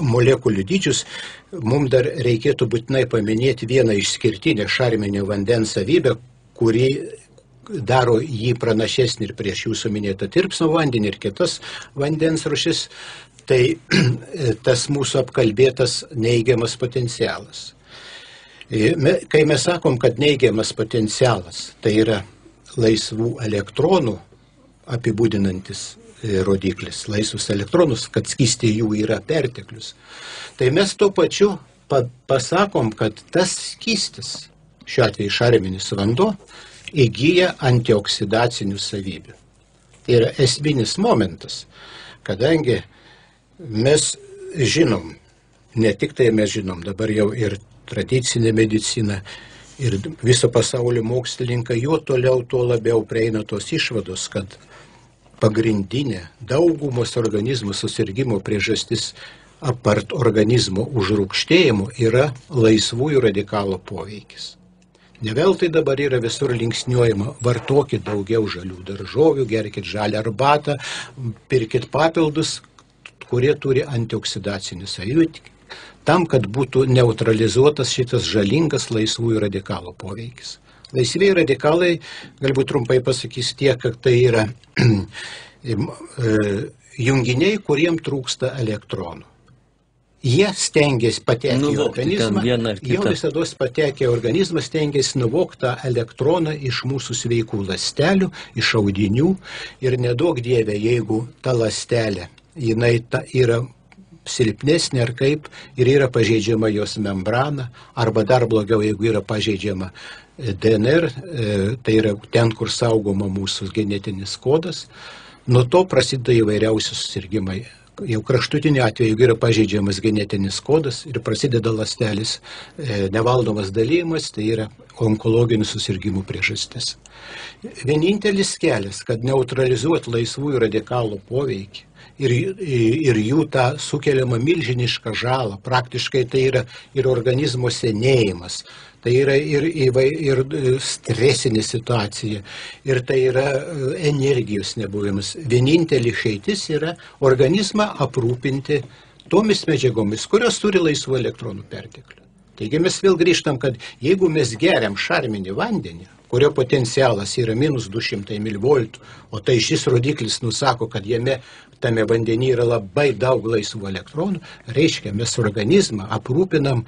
S2: molekulių dydžius, mums dar reikėtų būtinai paminėti vieną išskirtinę šarminio vandens savybę, kuri daro jį pranašesnį ir prieš jūsų minėtą tirpsmo vandenį ir kitas vandens rūšis, tai tas mūsų apkalbėtas neigiamas potencialas. Kai mes sakom, kad neigiamas potencialas, tai yra laisvų elektronų apibūdinantis rodiklis, laisvus elektronus, kad skystyje jų yra perteklius. Tai mes tuo pačiu pasakom, kad tas skystis, šiuo atveju šarminis vanduo, įgyja antioksidacinių savybių. Tai yra esminis momentas, kadangi mes žinom, ne tik tai mes žinom, dabar jau ir tradicinė medicina, ir viso pasaulio mokslininkai, juo toliau, tuo labiau prieina tos išvados, kad pagrindinė daugumos organizmų susirgimo priežastis apart organizmo užrūgštėjimo, yra laisvųjų radikalų poveikis. Neveltui dabar yra visur linksniuojama, vartokit daugiau žalių daržovių, gerkit žalią arbatą, pirkit papildus, kurie turi antioksidacinį savybę, tam, kad būtų neutralizuotas šitas žalingas laisvųjų radikalų poveikis. Laisvieji radikalai, galbūt trumpai pasakys tiek, kad tai yra junginiai, kuriem trūksta elektronų. Jie stengiasi patekti į organizmą, jau visada patekę į organizmą stengiasi nuvokti tą elektroną iš mūsų sveikų ląstelių, iš audinių ir nedaug dievė, jeigu ta ląstelė, jinai yra silpnesnė ar kaip ir yra pažeidžiama jos membrana, arba dar blogiau, jeigu yra pažeidžiama DNR, tai yra ten, kur saugoma mūsų genetinis kodas, nuo to prasideda įvairiausi susirgimai. Jau kraštutiniu atveju, jeigu yra pažeidžiamas genetinis kodas ir prasideda ląstelis nevaldomas dalymas, tai yra onkologinių susirgymų priežastis. Vienintelis kelias, kad neutralizuoti laisvųjų radikalų poveikį ir jų tą sukeliamą milžinišką žalą, praktiškai tai yra ir organizmo senėjimas, tai yra ir stresinė situacija, ir tai yra energijos nebuvimas. Vienintelė išeitis yra organizmą aprūpinti tomis medžiagomis, kurios turi laisvų elektronų perteklių. Taigi mes vėl grįžtam, kad jeigu mes geriam šarminį vandenį, kurio potencialas yra minus 200 mV, o tai šis rodiklis nusako, kad tame vandenyje yra labai daug laisvų elektronų, reiškia, mes organizmą aprūpinam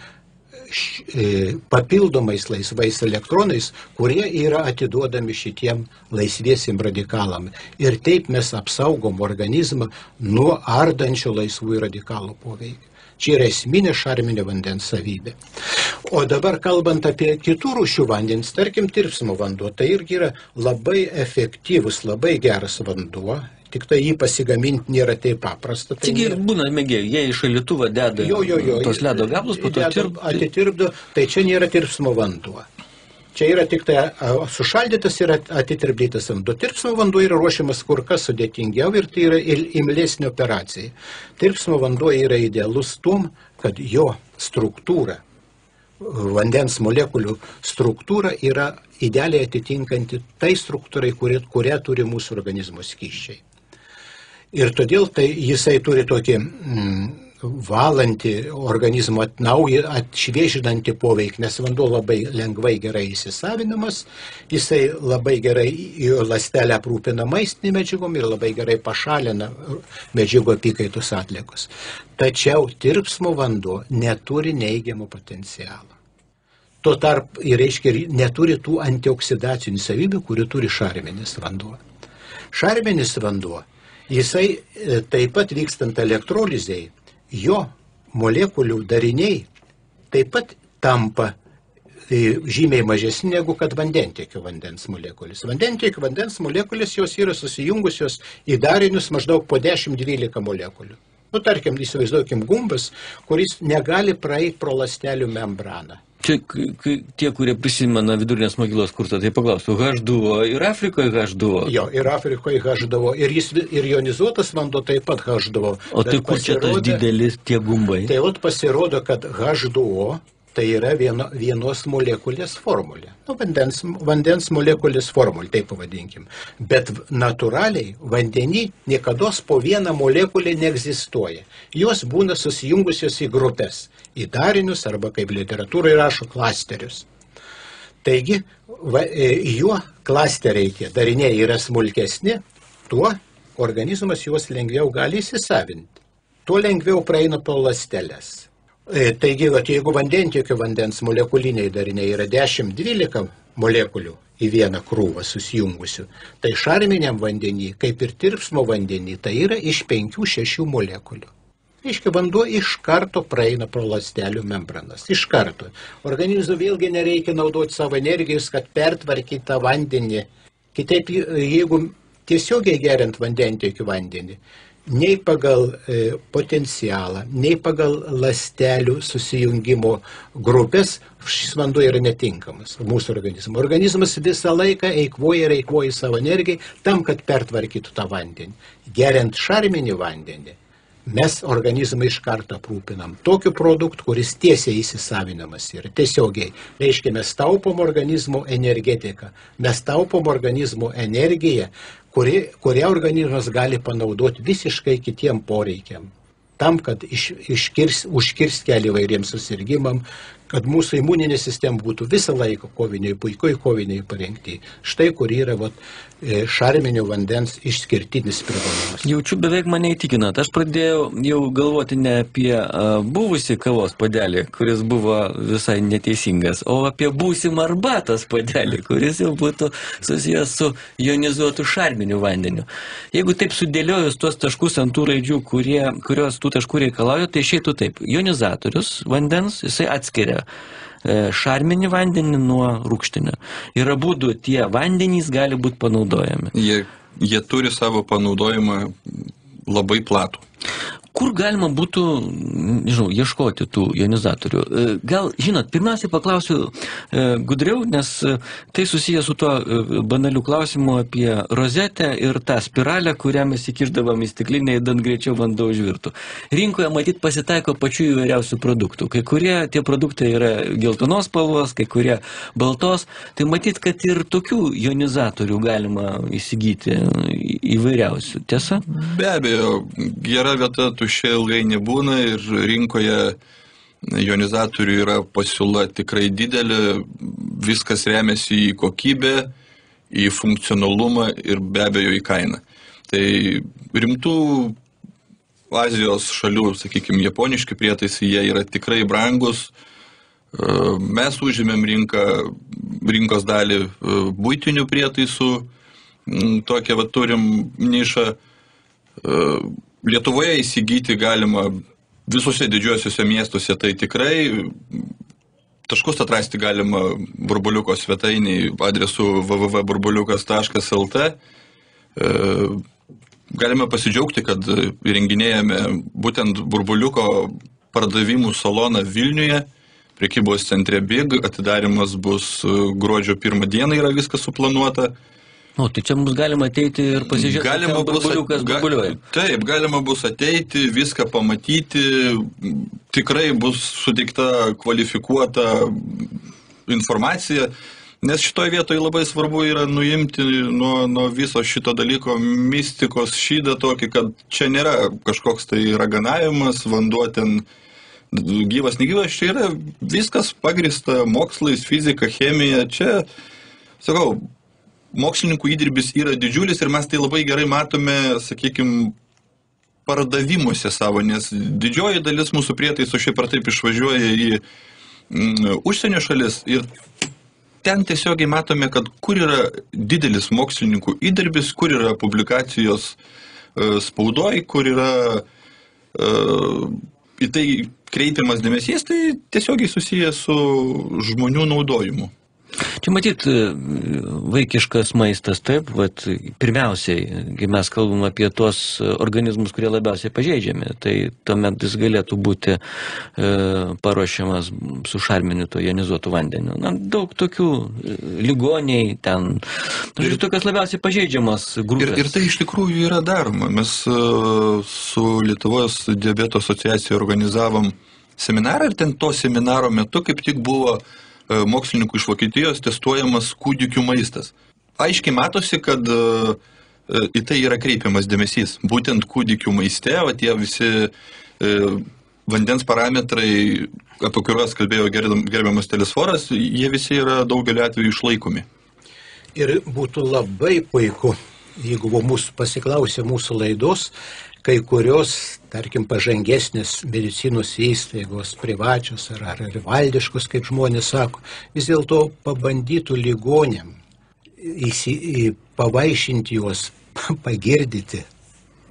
S2: papildomais laisvais elektronais, kurie yra atiduodami šitiem laisviesiem radikalam. Ir taip mes apsaugom organizmą nuo ardančio laisvųjų radikalų poveikio. Čia yra esminė šarminė vandens savybė. O dabar kalbant apie kitų rūšių vandenis, tarkim, tirpsmo vanduo, tai irgi yra labai efektyvus, labai geras vanduo, tik tai jį pasigaminti nėra taip paprasta.
S1: Taigi būna mėgėjų, jie į šaldytuvą deda tos ledo gabalus, po to
S2: atitirpdo, tai čia nėra tirpsmo vanduo. Čia yra tik tai sušaldytas ir atitirpdytas vanduo. Tirpsmo vanduo yra ruošiamas kur kas sudėtingiau ir tai yra imlesnė operacija. Tirpsmo vanduo yra idealus tom, kad jo struktūra, vandens molekulių struktūra yra idealiai atitinkanti tai struktūrai, kurią turi mūsų organizmo skysčiai. Ir todėl tai jisai turi tokį valantį organizmą, atšviežinantį poveikį, nes vanduo labai lengvai gerai įsisavinamas, jisai labai gerai ląstelę aprūpina maistinį medžiagom ir labai gerai pašalina medžiagų apykaitos atliekos. Tačiau tirpsmo vanduo neturi neigiamo potencialo. Tuo tarp, reiškia, neturi tų antioksidacinių savybių, kurių turi šarminis vanduo. Šarminis vanduo, jisai taip pat vykstant elektrolizei, jo molekulių dariniai taip pat tampa žymiai mažesni negu kad vandentiekio vandens molekulės. Vandentiekio vandens molekulės jos yra susijungusios į darinius maždaug po 10-12 molekulių. Tarkim, įsivaizduokim gumbas, kuris negali praeiti pro ląstelių membraną.
S1: Čia tie, kurie prisimena vidurinės mokyklos kursą, tai paklaustų, H2O ir Afrikoje H2O?
S2: Jo, ir Afrikoje H2O, ir jonizuotas vanduo taip pat H2O.
S1: O tai kur čia tas didelis tie gumbai?
S2: Tai pasirodo, kad H2O tai yra vienos molekulės formulė. Vandens molekulės formulė, taip pavadinkim. Bet natūraliai vandenį niekados po vieną molekulę neegzistuoja. Jos būna susijungusios į grupės, į darinius arba, kaip literatūrai rašo, klasterius. Taigi, juo klasteriai tie dariniai yra smulkesni, tuo organizmas juos lengviau gali įsisavinti. Tuo lengviau praeina pro ląsteles. Taigi, jeigu vandentiekio vandens molekuliniai dariniai yra 10-12 molekulių į vieną krūvą susijungusių, tai šarminiam vandenį, kaip ir tirpsmo vandenį, tai yra iš 5-6 molekulių. Reiškia, vanduo iš karto praeina pro ląstelių membranas. Iš karto. Organizmui vėlgi nereikia naudoti savo energijos, kad pertvarkyti tą vandenį. Kitaip, jeigu tiesiogiai geriant vandentiekio vandenį, nei pagal potencialą, nei pagal ląstelių susijungimo grupės šis vanduo yra netinkamas mūsų organizmui. Organizmas visą laiką eikvoja savo energiją tam, kad pertvarkytų tą vandenį. Geriant šarminį vandenį, mes organizmą iš karto aprūpinam tokiu produktu, kuris tiesiai įsisavinamas yra, tiesiogiai. Reiškia, mes taupom organizmo energetiką, mes taupom organizmo energiją, kurią organizmas gali panaudoti visiškai kitiem poreikiam. Tam, kad užkirst kelią įvairiems susirgymam, kad mūsų imuninė sistema būtų visą laiką puikiai koviniai parengti. Štai kur yra šarminio vandens išskirtinis privalumas.
S1: Jaučiu, beveik mane įtikinat. Aš pradėjau jau galvoti ne apie buvusį kavos puodelį, kuris buvo visai neteisingas, o apie būsimą arbatos puodelį, kuris jau būtų susijęs su jonizuotu šarminiu vandeniu. Jeigu taip sudėliojus tuos taškus ant tų raidžių, kurios tų taškų reikalauja, tai išeitų taip. Jonizatorius vandens, jisai atskiria šarminį vandenį nuo rūgštinio. Ir abudu tie vandenys gali būti panaudojami.
S3: Jie turi savo panaudojimą labai platų.
S1: Kur galima būtų, nežinau, ieškoti tų jonizatorių? Gal, žinot, pirmiausiai paklausiu gudriau, nes tai susijęs su tuo banaliu klausimu apie rozetę ir tą spiralę, kurią mes įkišdavom į stiklinę, įdant greičiau vanduo užvirtų. Rinkoje matyt pasitaiko pačių įvairiausių produktų. Kai kurie tie produktai yra geltonos spalvos, kai kurie baltos. Tai matyt, kad ir tokių jonizatorių galima įsigyti įvairiausių. Tiesa?
S3: Be abejo, gera vieta tuščia ilgai nebūna ir rinkoje jonizatorių yra pasiūla tikrai didelė, viskas remiasi į kokybę, į funkcionalumą ir be abejo į kainą. Tai rimtų Azijos šalių, sakykime, japoniški prietaisai, jie yra tikrai brangus. Mes užėmėm rinkos dalį buitinių prietaisų, tokią turim nišą. Lietuvoje įsigyti galima visuose didžiuosiuose miestuose, tai tikrai taškus atrasti galima Burbuliuko svetainėje adresu www.burbuliukas.lt. Galime pasidžiaugti, kad įrenginėjame būtent Burbuliuko pardavimų saloną Vilniuje, prekybos centre BIG, atidarimas bus gruodžio 1 dieną, yra viskas suplanuota.
S1: O, tai čia mums galima ateiti ir pasižiūrėti, kaip burbuliukas burbuliuoja.
S3: Taip, galima bus ateiti, viską pamatyti, tikrai bus suteikta kvalifikuota informacija, nes šitoje vietoje labai svarbu yra nuimti nuo viso šito dalyko mistikos šydą tokį, kad čia nėra kažkoks tai raganavimas, vanduo ten gyvas, negyvas, čia yra viskas pagrįsta mokslais, fizika, chemija, čia, sakau, mokslininkų įdirbis yra didžiulis ir mes tai labai gerai matome, sakykime, pardavimuose savo, nes didžioji dalis mūsų prietaisų šiaip ar taip išvažiuoja į užsienio šalis ir ten tiesiogiai matome, kad kur yra didelis mokslininkų įdirbis, kur yra publikacijos spaudoj, kur yra į tai kreipiamas dėmesys, tai tiesiogiai susijęs su žmonių naudojimu.
S1: Čia matyt vaikiškas maistas, taip, bet pirmiausiai, kai mes kalbam apie tuos organizmus, kurie labiausiai pažeidžiami, tai tuomet jis galėtų būti paruošiamas su šarminiu to jonizuotu vandeniu. Na, daug tokių ligoniai ten, tokios labiausiai pažeidžiamas grupės.
S3: Ir tai iš tikrųjų yra daroma. Mes su Lietuvos diabeto asociacija organizavom seminarą ir ten to seminaro metu kaip tik buvo mokslininkų iš Vokietijos testuojamas kūdikių maistas. Aiškiai matosi, kad į tai yra kreipiamas dėmesys. Būtent kūdikių maiste, o tie visi vandens parametrai, apie kuriuos kalbėjo gerbiamas Telesforas, jie visi yra daugelio atveju išlaikomi.
S2: Ir būtų labai puiku, jeigu mūsų pasiklausė mūsų laidos, kai kurios, tarkim, pažangesnės medicinos įstaigos, privačios ar valdiškos, kaip žmonės sako, vis dėlto pabandytų ligonėm pavaišinti juos, pagirdyti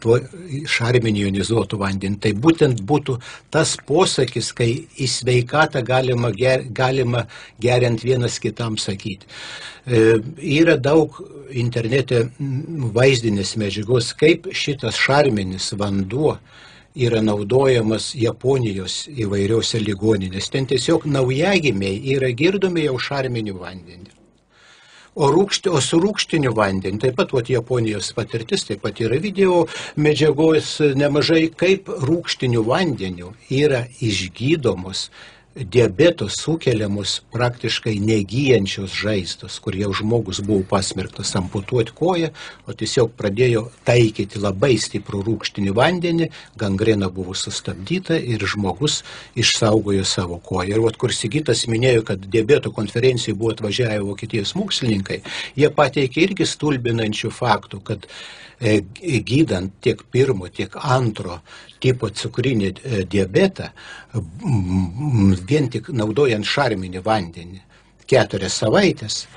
S2: tuo šarminiu jonizuotu vandeniu. Tai būtent būtų tas posakis, kai į sveikatą galima geriant vienas kitam sakyti. Yra daug internete vaizdinės medžiagos, kaip šitas šarminis vanduo yra naudojamas Japonijos įvairiose ligoninės. Ten tiesiog naujagimiai yra girdomi jau šarminiu vandeniu. O su rūgštiniu vandeniu, taip pat Japonijos patirtis, taip pat yra video medžiagos nemažai, kaip rūgštiniu vandeniu yra išgydomos diabeto sukeliamos praktiškai negyjančios žaizdos, kur jau žmogus buvo pasmerktas amputuoti koją, o tiesiog pradėjo taikyti labai stiprų rūgštinį vandenį, gangrena buvo sustabdyta ir žmogus išsaugojo savo koją. Ir kur Sigitas minėjo, kad diabeto konferencijai buvo atvažiavę Vokietijos mokslininkai, jie pateikė irgi stulbinančių faktų, kad gydant tiek pirmo, tiek antro tipo cukrinį diabetą, vien tik naudojant šarminį vandenį 4 savaitės,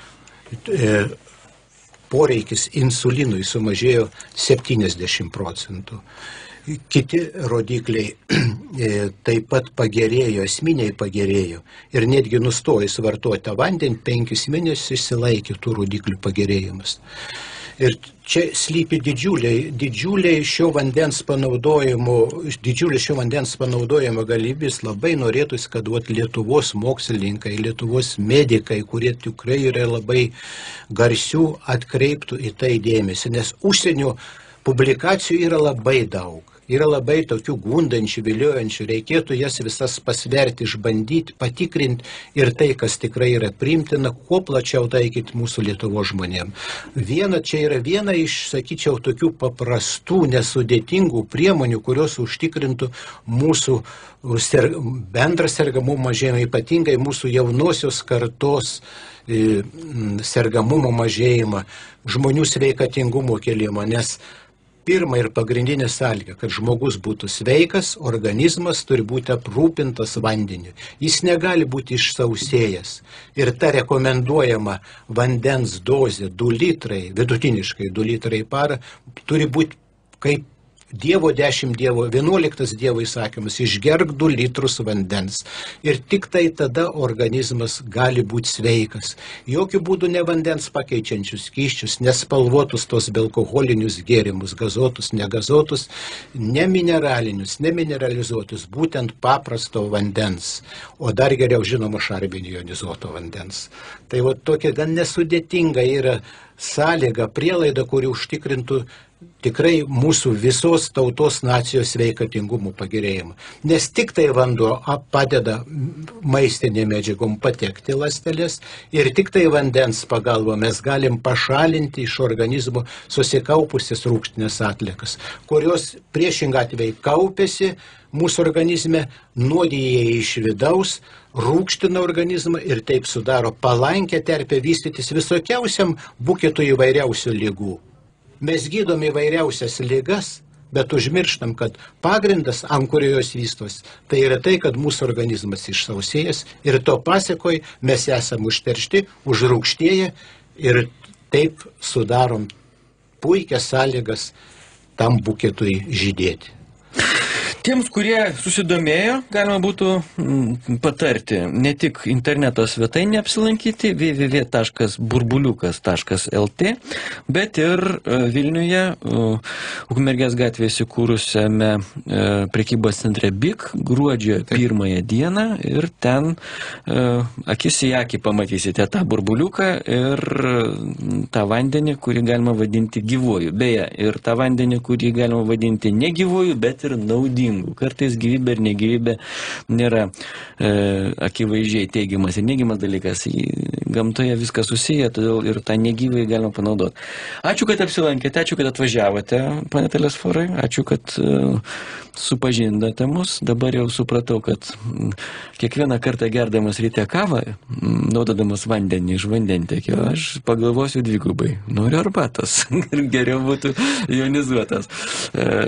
S2: poreikis insulinui sumažėjo 70%. Kiti rodikliai taip pat pagerėjo, esminiai pagerėjo ir netgi nustojus vartoti vandenį 5 mėnesius išsilaikė tų rodiklių pagerėjimas. Ir čia slypi didžiuliai šio vandens panaudojimo galimybės. Labai norėtųsi, kad Lietuvos mokslininkai, Lietuvos medikai, kurie tikrai yra labai garsių, atkreiptų į tai dėmesį, nes užsienio publikacijų yra labai daug. Yra labai tokių gundančių, viliojančių, reikėtų jas visas pasverti, išbandyti, patikrinti ir tai, kas tikrai yra priimtina, kuo plačiau taikyti mūsų Lietuvos žmonėm. Čia yra viena iš, sakyčiau, tokių paprastų, nesudėtingų priemonių, kurios užtikrintų mūsų bendrą sergamumo mažėjimą, ypatingai mūsų jaunosios kartos sergamumo mažėjimą, žmonių sveikatingumo kėlimą, nes pirma ir pagrindinė sąlyga, kad žmogus būtų sveikas, organizmas turi būti aprūpintas vandeniu. Jis negali būti išsausėjęs. Ir ta rekomenduojama vandens dozė 2 litrai, vidutiniškai 2 litrai į parą, turi būti kaip 11 Dievo įsakymas, išgerk 2 litrus vandens. Ir tik tai tada organizmas gali būti sveikas. Jokių būdų ne vandens pakeičiančius skysčius, nespalvotus tos bealkoholinius gėrimus, gazuotus, negazuotus, nemineralinius, nemineralizuotus, būtent paprasto vandens. O dar geriau žinoma šarminio jonizuoto vandens. Tai tokia gan nesudėtinga yra sąlyga, prielaida, kuri užtikrintų tikrai mūsų visos tautos nacijos sveikatingumo pagerėjimą. Nes tik tai vanduo padeda maistinėm medžiagom patekti į ląsteles ir tik tai vandens pagalba mes galim pašalinti iš organizmo susikaupusias rūgštinės atliekas, kurios priešingą atveju kaupėsi mūsų organizme, nuodija iš vidaus, rūgština organizmą ir taip sudaro palankę terpę vystytis visokiausiam buketui įvairiausių ligų. Mes gydom įvairiausias ligas, bet užmirštam, kad pagrindas, ant kurio jos vystos, tai yra tai, kad mūsų organizmas išsausėjęs ir to pasekoj mes esam užteršti, užrūgštėję ir taip sudarom puikias sąlygas tam buketui žydėti.
S1: Tiems, kurie susidomėjo, galima būtų patarti ne tik interneto svetainėje apsilankyti www.burbuliukas.lt, bet ir Vilniuje, Ukmergės gatvėje įsikūrusiame prekybos centre BIG gruodžio 1 dieną ir ten akis į akį pamatysite tą burbuliuką ir tą vandenį, kurį galima vadinti gyvuoju. Beje, ir tą vandenį, kurį galima vadinti ne gyvuoju, bet ir naudingu. Kartais gyvybė ir negyvybė nėra akivaizdžiai teigiamas ir neigiamas dalykas. Gamtoje viskas susiję, todėl ir tą negyvai galima panaudoti. Ačiū, kad apsilankėte, ačiū, kad atvažiavote, pane Telesforai, ačiū, kad supažindote mus. Dabar jau supratau, kad kiekvieną kartą gerdamas ryte kavą, naudodamas vandenį iš vandentiekio, aš pagalvosiu dvigubai. Noriu arbatos. Geriau būtų jonizuotas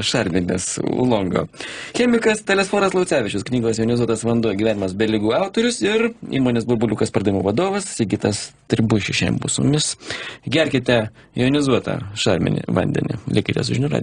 S1: šarminės ulongo. Chemikas Telesforas Laucevičius, knygos Jonizuotas vanduo gyvenimas be ligų autorius ir įmonės Burbuliukas pardavimo vadovas Sigitas Tribušis šiandien bus su mumis. Gerkite jonizuotą šarminį vandenį. Likite su žinių radiju.